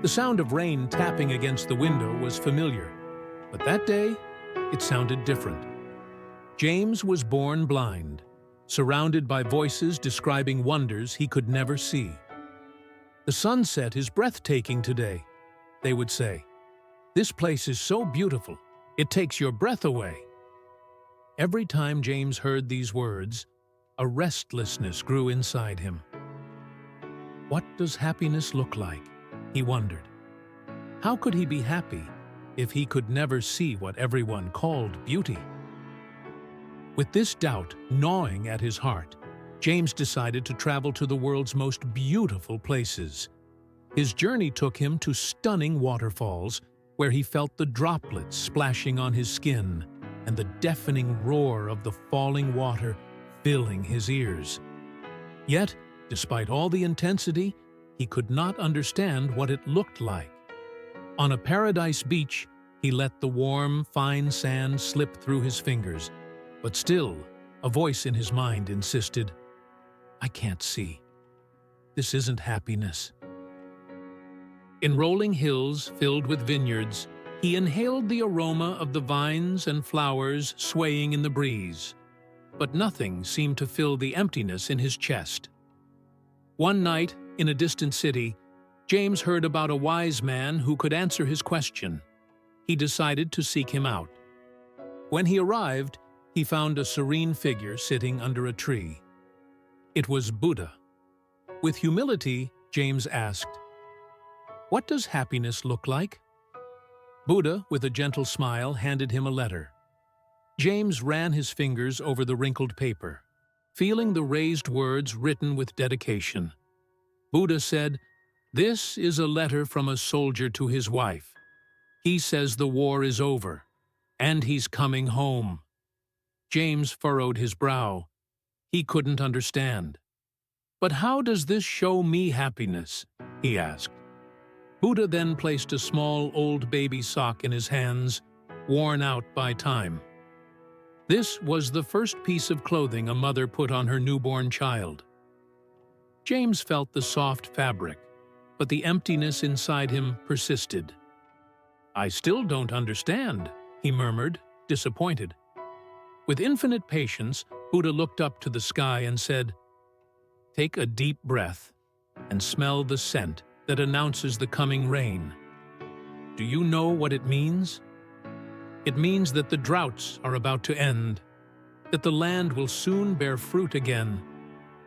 The sound of rain tapping against the window was familiar, but that day, it sounded different. James was born blind, surrounded by voices describing wonders he could never see. "The sunset is breathtaking today," they would say. "This place is so beautiful, it takes your breath away." Every time James heard these words, a restlessness grew inside him. What does happiness look like? He wondered. How could he be happy if he could never see what everyone called beauty? With this doubt gnawing at his heart, James decided to travel to the world's most beautiful places. His journey took him to stunning waterfalls, where he felt the droplets splashing on his skin and the deafening roar of the falling water filling his ears. Yet, despite all the intensity, he could not understand what it looked like. On a paradise beach, he let the warm, fine sand slip through his fingers, but still, a voice in his mind insisted, "I can't see. This isn't happiness." In rolling hills filled with vineyards, he inhaled the aroma of the vines and flowers swaying in the breeze, but nothing seemed to fill the emptiness in his chest. One night, in a distant city, James heard about a wise man who could answer his question. He decided to seek him out. When he arrived, he found a serene figure sitting under a tree. It was Buddha. With humility, James asked, "What does happiness look like?" Buddha, with a gentle smile, handed him a letter. James ran his fingers over the wrinkled paper, feeling the raised words written with dedication. Buddha said, "This is a letter from a soldier to his wife. He says the war is over, and he's coming home." James furrowed his brow. He couldn't understand. "But how does this show me happiness?" he asked. Buddha then placed a small old baby sock in his hands, worn out by time. This was the first piece of clothing a mother put on her newborn child. James felt the soft fabric, but the emptiness inside him persisted. "I still don't understand," he murmured, disappointed. With infinite patience, Buddha looked up to the sky and said, "Take a deep breath and smell the scent that announces the coming rain. Do you know what it means? It means that the droughts are about to end, that the land will soon bear fruit again,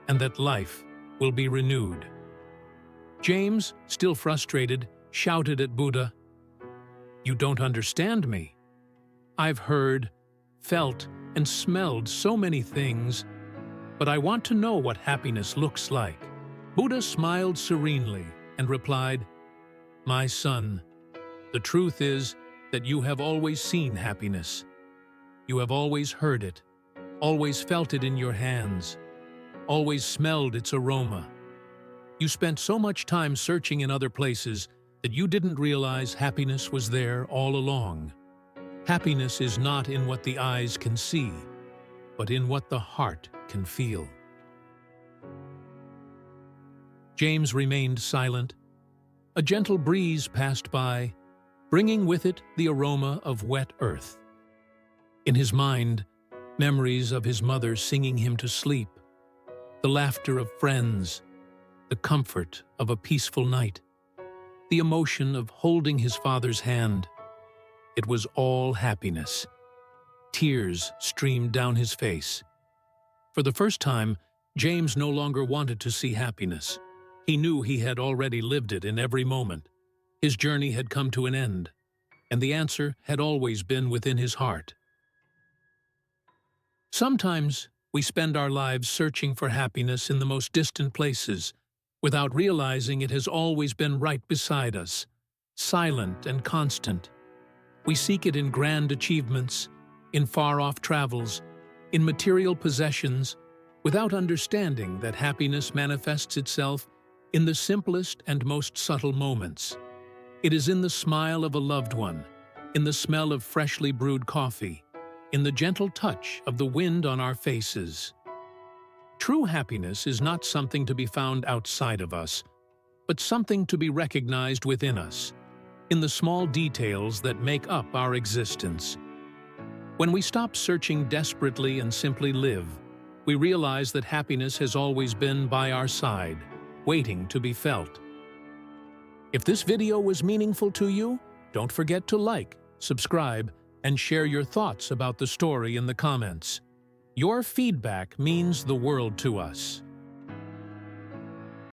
and that life will be renewed." James, still frustrated, shouted at Buddha, "You don't understand me. I've heard, felt, and smelled so many things, but I want to know what happiness looks like." Buddha smiled serenely and replied, "My son, the truth is that you have always seen happiness. You have always heard it, always felt it in your hands, always smelled its aroma. You spent so much time searching in other places that you didn't realize happiness was there all along. Happiness is not in what the eyes can see, but in what the heart can feel." James remained silent. A gentle breeze passed by, bringing with it the aroma of wet earth. In his mind, memories of his mother singing him to sleep, the laughter of friends, the comfort of a peaceful night, the emotion of holding his father's hand. It was all happiness. Tears streamed down his face. For the first time, James no longer wanted to see happiness. He knew he had already lived it in every moment. His journey had come to an end, and the answer had always been within his heart. Sometimes we spend our lives searching for happiness in the most distant places, without realizing it has always been right beside us, silent and constant. We seek it in grand achievements, in far-off travels, in material possessions, without understanding that happiness manifests itself in the simplest and most subtle moments. It is in the smile of a loved one, in the smell of freshly brewed coffee, in the gentle touch of the wind on our faces. True happiness is not something to be found outside of us. but something to be recognized within us, in the small details that make up our existence. When we stop searching desperately and simply live, we realize that happiness has always been by our side, waiting to be felt. If this video was meaningful to you, don't forget to like, subscribe, and share your thoughts about the story in the comments. Your feedback means the world to us.